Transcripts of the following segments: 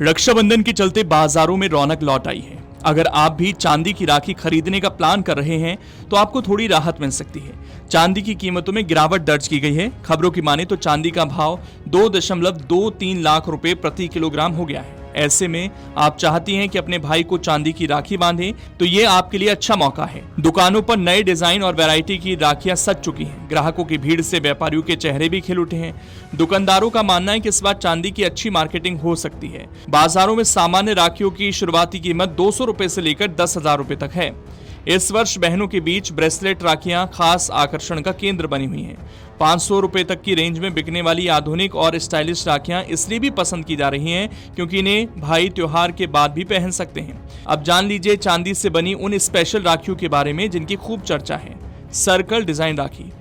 रक्षाबंधन के चलते बाजारों में रौनक लौट आई है। अगर आप भी चांदी की राखी खरीदने का प्लान कर रहे हैं तो आपको थोड़ी राहत मिल सकती है। चांदी की कीमतों में गिरावट दर्ज की गई है। खबरों की माने तो चांदी का भाव 2.23 लाख रुपए प्रति किलोग्राम हो गया है। ऐसे में आप चाहती हैं कि अपने भाई को चांदी की राखी बांधें तो ये आपके लिए अच्छा मौका है। दुकानों पर नए डिजाइन और वैरायटी की राखियां सज चुकी हैं। ग्राहकों की भीड़ से व्यापारियों के चेहरे भी खिल उठे हैं। दुकानदारों का मानना है कि इस बार चांदी की अच्छी मार्केटिंग हो सकती है। बाजारों में सामान्य राखियों की शुरुआती कीमत 200 रुपए से लेकर 10,000 रुपए तक है। इस वर्ष बहनों के बीच ब्रेसलेट राखियां खास आकर्षण का केंद्र बनी हुई हैं। 500 रुपए तक की रेंज में बिकने वाली आधुनिक और स्टाइलिश राखियां इसलिए भी पसंद की जा रही हैं क्योंकि इन्हें भाई त्योहार के बाद भी पहन सकते हैं। अब जान लीजिए चांदी से बनी उन स्पेशल राखियों के बारे में जिनकी खूब चर्चा है। सर्कल डिजाइन राखी,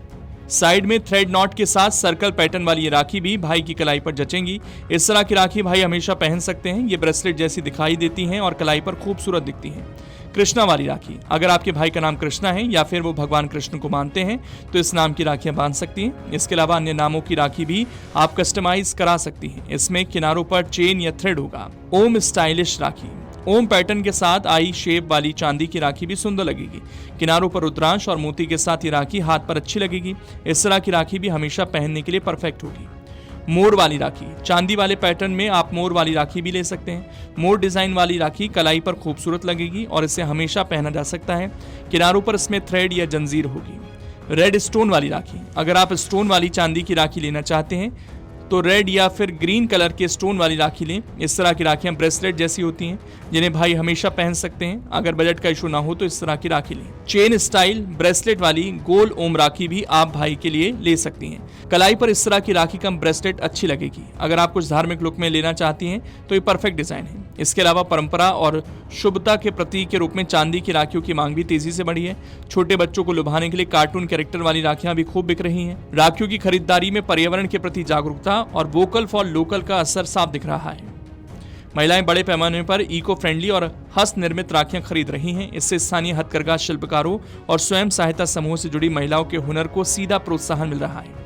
साइड में थ्रेड नॉट के साथ सर्कल पैटर्न वाली ये राखी भी भाई की कलाई पर जचेंगी। इस तरह की राखी भाई हमेशा पहन सकते हैं। ये ब्रेसलेट जैसी दिखाई देती हैं और कलाई पर खूबसूरत दिखती हैं। कृष्णा वाली राखी, अगर आपके भाई का नाम कृष्णा है या फिर वो भगवान कृष्ण को मानते हैं तो इस नाम की राखियां बांध सकती हैं। इसके अलावा अन्य नामों की राखी भी आप कस्टमाइज करा सकती हैं। इसमें किनारों पर चेन या थ्रेड होगा। ओम स्टाइलिश राखी, ओम पैटर्न के साथ आई शेप वाली चांदी की राखी भी सुंदर लगेगी। किनारों पर रुद्रांश और मोती के साथ ये राखी हाथ पर अच्छी लगेगी। इस तरह की राखी भी हमेशा पहनने के लिए परफेक्ट होगी। मोर वाली राखी, चांदी वाले पैटर्न में आप मोर वाली राखी भी ले सकते हैं। मोर डिजाइन वाली राखी कलाई पर खूबसूरत लगेगी और इसे हमेशा पहना जा सकता है। किनारों पर इसमें थ्रेड या जंजीर होगी। रेड स्टोन वाली राखी, अगर आप स्टोन वाली चांदी की राखी लेना चाहते हैं तो रेड या फिर ग्रीन कलर के स्टोन वाली राखी लें। इस तरह की राखियां ब्रेसलेट जैसी होती हैं जिन्हें भाई हमेशा पहन सकते हैं। अगर बजट का इशू ना हो तो इस तरह की राखी लें। चेन स्टाइल ब्रेसलेट वाली गोल ओम राखी भी आप भाई के लिए ले सकती हैं। कलाई पर इस तरह की राखी कम ब्रेसलेट अच्छी लगेगी। अगर आप कुछ धार्मिक लुक में लेना चाहती हैं तो ये परफेक्ट डिजाइन है। इसके अलावा परंपरा और शुभता के प्रतीक के रूप में चांदी की राखियों की मांग भी तेजी से बढ़ी है। छोटे बच्चों को लुभाने के लिए कार्टून कैरेक्टर वाली राखियां भी खूब बिक रही हैं। राखियों की खरीदारी में पर्यावरण के प्रति जागरूकता और वोकल फॉर लोकल का असर साफ दिख रहा है। महिलाएं बड़े पैमाने पर इको फ्रेंडली और हस्त निर्मित राखियां खरीद रही हैं। इससे स्थानीय हथकरघा शिल्पकारों और स्वयं सहायता समूह से जुड़ी महिलाओं के हुनर को सीधा प्रोत्साहन मिल रहा है।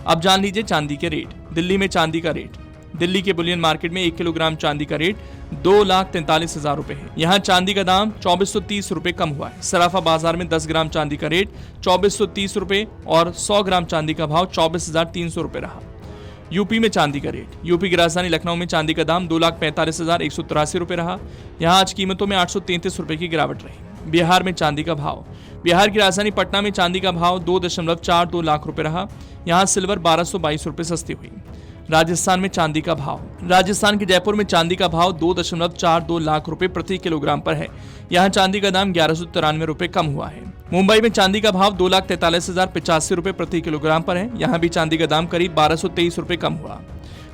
अब जान लीजिए चांदी के रेट। दिल्ली में चांदी का रेट, दिल्ली के बुलियन मार्केट में 1 किलोग्राम चांदी का रेट 2,43,000 रुपए है। यहाँ चांदी का दाम 2430 रुपए कम हुआ है। सराफा बाजार में 10 ग्राम चांदी का रेट 2430 रुपए और 100 ग्राम चांदी का भाव 24,300 रुपए रहा। यूपी में चांदी का रेट, यूपी की राजधानी लखनऊ में चांदी का दाम 2,45,183 रुपए रहा। यहाँ आज कीमतों में 833 रुपए की गिरावट रही। बिहार में चांदी का भाव, बिहार की राजधानी पटना में चांदी का भाव 2.42 लाख रुपए रहा। यहाँ सिल्वर 1222 रुपए सस्ती हुई। राजस्थान में चांदी का भाव, राजस्थान के जयपुर में चांदी का भाव 2.42 लाख रुपए प्रति किलोग्राम पर है। यहाँ चांदी का दाम 1193 रुपए कम हुआ है। मुंबई में चांदी का भाव 2,43,085 रुपए प्रति किलोग्राम पर है। यहाँ भी चांदी का दाम करीब 1223 रुपए कम हुआ।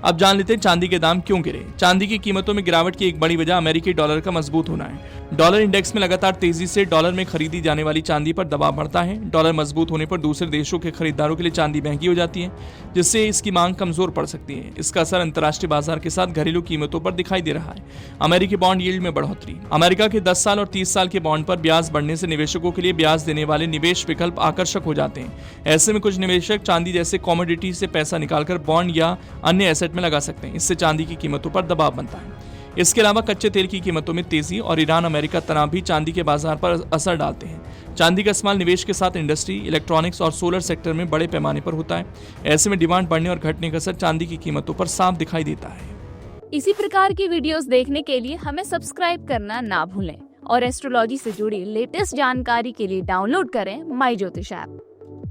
अब जान लेते हैं चांदी के दाम क्यों गिरे। चांदी की कीमतों में गिरावट की एक बड़ी वजह अमेरिकी डॉलर का मजबूत होना है। डॉलर इंडेक्स में लगातार तेजी से डॉलर में खरीदी जाने वाली चांदी पर दबाव बढ़ता है। डॉलर मजबूत होने पर दूसरे देशों के खरीदारों के लिए चांदी महंगी हो जाती है, जिससे इसकी मांग कमजोर पड़ सकती है। इसका असर अंतर्राष्ट्रीय बाजार के साथ घरेलू कीमतों पर दिखाई दे रहा है। अमेरिकी बॉन्ड यील्ड में बढ़ोतरी, अमेरिका के 10 साल और 30 साल के बॉन्ड पर ब्याज बढ़ने से निवेशकों के लिए ब्याज देने वाले निवेश विकल्प आकर्षक हो जाते हैं। ऐसे में कुछ निवेशक चांदी जैसे कॉमोडिटी से पैसा निकालकर बॉन्ड या अन्य एसेट में लगा सकते हैं। इससे चांदी की कीमतों पर दबाव बनता है। इसके अलावा कच्चे तेल की कीमतों में तेजी और ईरान अमेरिका तनाव भी चांदी के बाजार पर असर डालते हैं। चांदी का इस्तेमाल निवेश के साथ इंडस्ट्री, इलेक्ट्रॉनिक्स और सोलर सेक्टर में बड़े पैमाने पर होता है। ऐसे में डिमांड बढ़ने और घटने का असर चांदी की कीमतों पर साफ दिखाई देता है। इसी प्रकार की वीडियोस देखने के लिए हमें सब्सक्राइब करना ना भूलें और एस्ट्रोलॉजी से जुड़ी लेटेस्ट जानकारी के लिए डाउनलोड करें माई ज्योतिष ऐप।